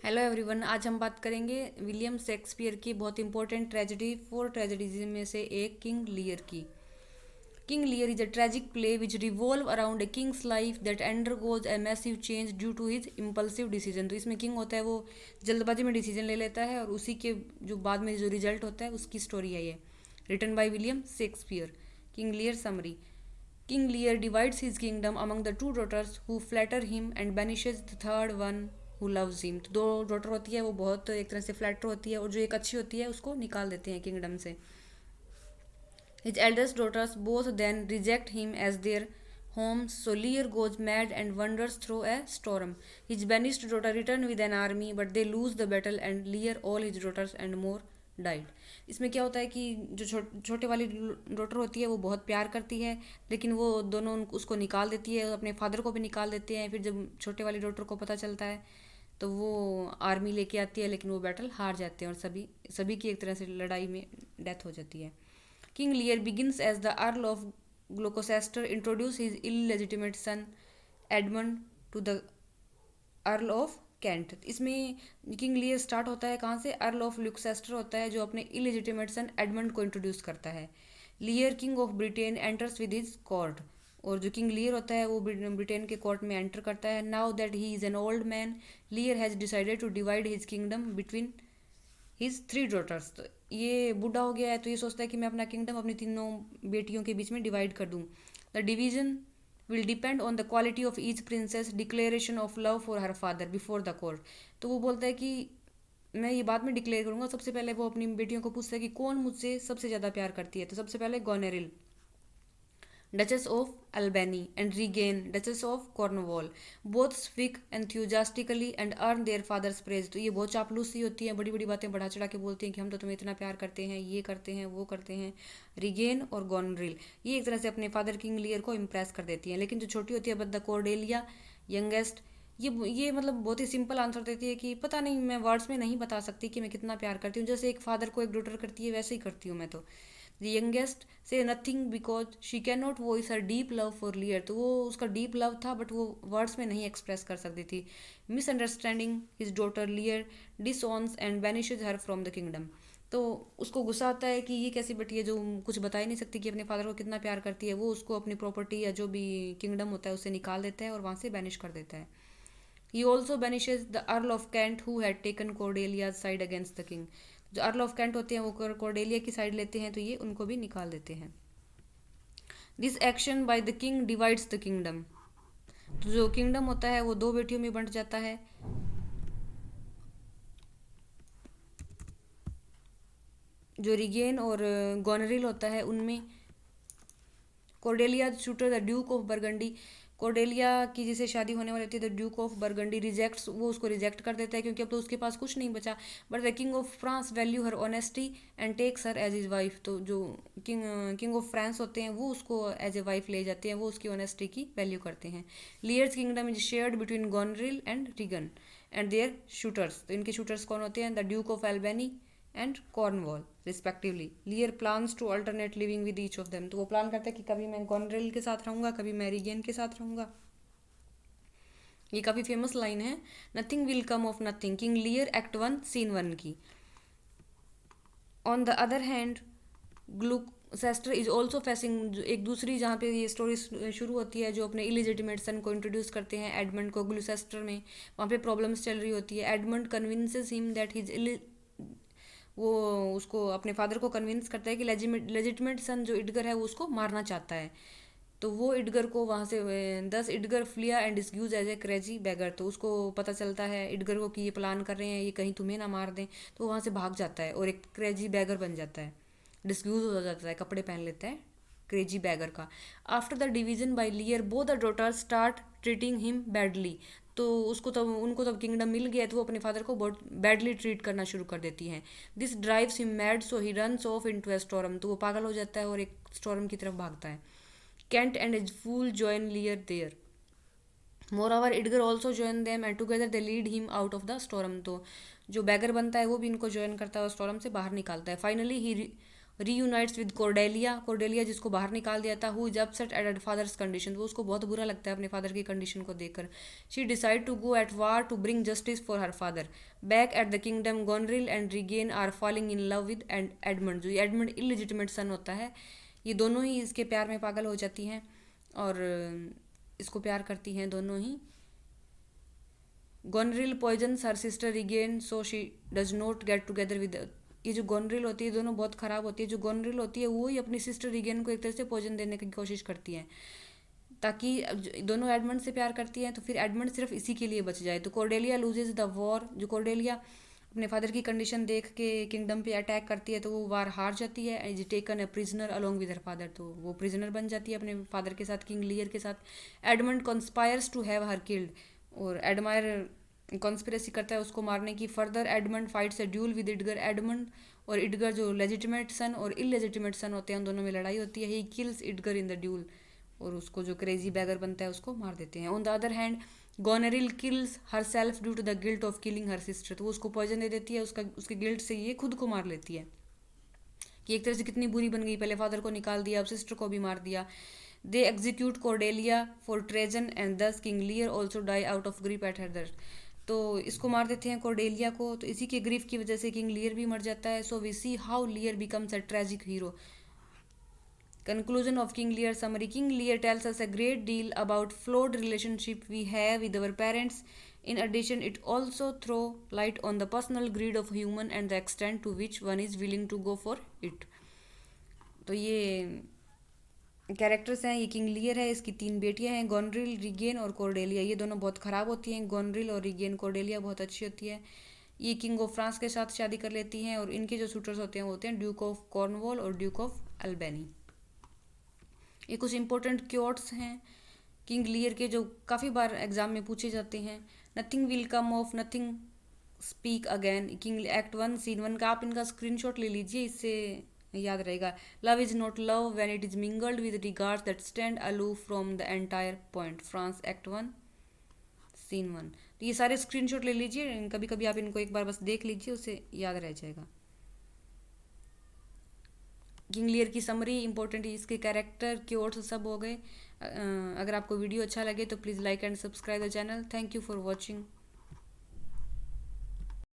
Hello everyone. आज हम बात करेंगे विलियम शेक्सपियर की बहुत इंपॉर्टेंट ट्रेजेडी, फोर ट्रेजेडीज में से एक किंग लियर की। King Lear is a tragic play which revolve around a king's life that undergoes a massive change due to his impulsive decision. तो इसमें किंग होता है वो जल्दबाजी में डिसीजन ले लेता है और उसी के जो बाद में जो रिजल्ट होता है उसकी स्टोरी है ये। Written by William Shakespeare. King Lear summary. King Lear divides his kingdom among the two daughters who flatter him and banishes the third one who loves him। तो दो डॉटर होती है वो बहुत एक तरह से फ्लैटर होती है और जो एक अच्छी होती है उसको निकाल देते हैं किंगडम से। His eldest daughters both then reject him as their home, so Lear goes mad and wanders through a storm. His banished daughter return with an army, but they lose the battle and Lear, all his daughters and more died. इसमें क्या होता है कि जो छोटे वाली daughter होती है वो बहुत प्यार करती है, लेकिन वो दोनों उसको निकाल देती है, अपने फादर को भी निकाल देते हैं। फिर जब छोटे वाली डॉटर को पता चलता है तो वो आर्मी लेके आती है, लेकिन वो बैटल हार जाते हैं और सभी सभी की एक तरह से लड़ाई में डेथ हो जाती है। King Lear begins as the Earl of Gloucester, introduce his illegitimate son Edmund to the Earl of Kent. इसमें किंग लियर स्टार्ट होता है कहाँ से? अर्ल ऑफ ल्यूक्सेस्टर होता है जो अपने इलिजिटिमेट सन एडमंड को इंट्रोड्यूस करता है। लियर king of Britain enters with his court. और जो किंग लियर होता है वो ब्रिटेन के कोर्ट में एंटर करता है। Now that he is an old man, Lear has decided to divide his kingdom between his three daughters. तो ये बूढ़ा हो गया है तो ये सोचता है कि मैं अपना किंगडम अपनी तीनों बेटियों के बीच में डिवाइड कर दूँ। The division will depend on the quality of each princess declaration of love for her father before the court. तो वो बोलता है कि मैं ये बाद में डिक्लेयर करूंगा। सबसे पहले वो अपनी बेटियों को पूछता है कि कौन मुझसे सबसे ज़्यादा प्यार करती है। तो सबसे पहले Goneril, Duchess of Albany, and Regan, Duchess of Cornwall. Both speak enthusiastically and earn their father's praise। तो ये बहुत चापलूसी होती है, बड़ी बड़ी बातें बढ़ा चढ़ा के बोलती हैं कि हम तो तुम्हें इतना प्यार करते हैं, ये करते हैं, वो करते हैं। रिगेन और गॉनरिल ये एक तरह से अपने फादर किंग लियर को इम्प्रेस कर देती हैं। लेकिन जो छोटी होती है बद द कोर्डेलिया यंगेस्ट, ये मतलब बहुत ही सिंपल आंसर देती है कि पता नहीं, मैं वर्ड्स में नहीं बता सकती कि मैं कितना प्यार करती हूँ। जैसे एक फादर को एक डॉटर करती है वैसे ही करती हूँ मैं तो। The youngest says nothing because she can not voice her deep love for Lear. तो वो उसका डीप लव था बट वो वर्ड्स में नहीं एक्सप्रेस कर सकती थी। Misunderstanding his daughter Lear disowns and banishes her from the kingdom. तो उसको गुस्सा आता है कि ये कैसी बेटी है जो कुछ बता ही नहीं सकती कि अपने फादर को कितना प्यार करती है। वो उसको अपनी प्रॉपर्टी या जो भी किंगडम होता है उससे निकाल देता है और वहाँ से बैनिश कर देता है। He also banishes the Earl of Kent who had taken Cordelia's side against the king। जो अर्ल ऑफ कैंट होते हैं वो कॉर्डेलिया की साइड लेते हैं तो ये उनको भी निकाल देते हैं। This action by the king divides the kingdom. तो जो किंगडम होता है वो दो बेटियों में बंट जाता है। जो रिगेन और गोनरिल होता है उनमें Cordelia shooter the duke of burgundy, Cordelia की जिसे शादी होने वाली थी the duke of burgundy rejects, वो उसको रिजेक्ट कर देता है क्योंकि अब तो उसके पास कुछ नहीं बचा। But the king of France value her honesty and takes her as is wife. तो जो किंग ऑफ फ्रांस होते हैं वो उसको एज ए वाइफ ले जाते हैं, वो उसकी ऑनेस्टी की वैल्यू करते हैं। Lear's kingdom is shared between Goneril and Regan and their suitors. तो इनके शूटर्स कौन होते हैं? The duke of Albany and Cornwall respectively. Lear plans to alternate living with each of them. तो वो प्लान करता है कि कभी मैं गॉनरेल के साथ रहूंगा, कभी मैं रिगेन के साथ रहूंगा। ये काफ़ी फेमस लाइन है, nothing will come of nothing, King Lear act 1 scene 1 की। On the other hand Gloucester is also facing, एक दूसरी जहाँ पे ये स्टोरी शुरू होती है जो अपने इलिजिटिमेट सन को इंट्रोड्यूस करते हैं एडमंड को ग्लूसेस्टर में, वहाँ पे प्रॉब्लम्स चल रही होती है। Edmund convinces him that his, वो उसको अपने फादर को कन्विंस करता है कि लेजिटमेट सन जो इडगर है वो उसको मारना चाहता है। तो वो इडगर को वहाँ से thus Edgar flees and disguises as a crazy beggar. तो उसको पता चलता है इडगर को कि ये प्लान कर रहे हैं, ये कहीं तुम्हें ना मार दें। तो वहाँ से भाग जाता है और एक क्रेजी बैगर बन जाता है, डिस्क्यूज हो जाता है, कपड़े पहन लेता है क्रेजी बैगर का। After the division by Lear both the daughters start treating him badly. तो उसको तब उनको तब किंगडम मिल गया तो वो अपने फादर को बहुत बैडली ट्रीट करना शुरू कर देती हैं। This drives him mad so he runs off into A storm. तो वो पागल हो जाता है और एक स्टॉर्म की तरफ भागता है। Kent and his fool join Lear there. Moreover Edgar also join them and together they lead him out of the storm. तो जो बैगर बनता है वो भी इनको ज्वाइन करता है और स्टॉर्म से बाहर निकालता है। Finally he reunites with Cordelia, Cordelia जिसको बाहर निकाल दिया था, who is upset at father's condition, वो उसको बहुत बुरा लगता है अपने फादर की कंडीशन को देखकर। She decide to go at war to bring justice for her father. Back at the kingdom Goneril and Regan are falling in love with Edmund, जो एडमंड इलिजिटिमेट सन होता है, ये दोनों ही इसके प्यार में पागल हो जाती हैं और इसको प्यार करती हैं दोनों ही। Goneril poisons her sister Regan so she does not get together with, ये जो गोनरिल होती है दोनों बहुत ख़राब होती है, जो गोनरिल होती है वो ही अपनी सिस्टर रिगेन को एक तरह से पॉइजन देने की कोशिश करती हैं ताकि दोनों एडमंड से प्यार करती हैं तो फिर एडमंड सिर्फ इसी के लिए बच जाए। तो कॉर्डेलिया लूजेज द वॉर, जो कॉर्डेलिया अपने फादर की कंडीशन देख के किंगडम पे अटैक करती है तो वो वार हार जाती है। And is taken a prisoner along with her father, तो वो प्रिजनर बन जाती है अपने फादर के साथ, किंग लियर के साथ। Edmund conspires to have her killed, और एडमायर कॉन्स्पिरेसी करता है उसको मारने की। Further Edmund fights a duel with Edgar, Edmund और इडगर जो लेजिटिमेट सन और इलेजिटिमेट सन होते हैं उन दोनों में लड़ाई होती है। He kills Edgar in the duel, और उसको जो क्रेजी बैगर बनता है उसको मार देते हैं। On the other hand Goneril kills herself due to the guilt of killing her sister, तो वो उसको पॉइजन दे देती है, उसके गिल्ट से ये खुद को मार लेती है कि एक तरह से कितनी बुरी बन गई, पहले फादर को निकाल दिया अब सिस्टर को भी मार दिया। They execute Cordelia for treason and thus king Lear also die out of grief at her death, तो इसको मार देते हैं कॉर्डेलिया को, तो इसी के ग्रीफ की वजह से किंग लियर भी मर जाता है। So we see how Lear becomes a tragic hero. Conclusion of King Lear summary. King Lear tells us a great deal about flawed relationship we have with our parents. In addition, it also throw light on the personal greed of human and the extent to which one is willing to go for it. तो ये characters हैं, ये King Lear है, इसकी 3 बेटियां हैं, गोनरिल, regain और Cordelia. ये दोनों बहुत ख़राब होती हैं, गोनरिल और रिगेन। कॉर्डेलिया बहुत अच्छी होती है। ये किंग ऑफ फ्रांस के साथ शादी कर लेती हैं और इनके जो शूटर्स होते हैं वो होते हैं ड्यूक ऑफ कॉर्नवॉल और ड्यूक ऑफ अल्बेनी। ये कुछ इंपॉर्टेंट क्योट्स हैं किंग लियर के जो काफ़ी बार एग्जाम में पूछे जाते हैं। Nothing will come of nothing speak again, King act 1 scene 1 का आप इनका स्क्रीनशॉट ले लीजिए, इससे याद रहेगा। Love is not love when it is mingled with regards that stand aloof from the entire point, France act 1 scene 1। तो ये सारे स्क्रीनशॉट ले लीजिए, कभी कभी आप इनको एक बार बस देख लीजिए, उससे याद रह जाएगा। किंग लियर की समरी इंपॉर्टेंट, इसके कैरेक्टर क्योट्स सब हो गए। अगर आपको वीडियो अच्छा लगे तो please like and subscribe the channel. Thank you for watching.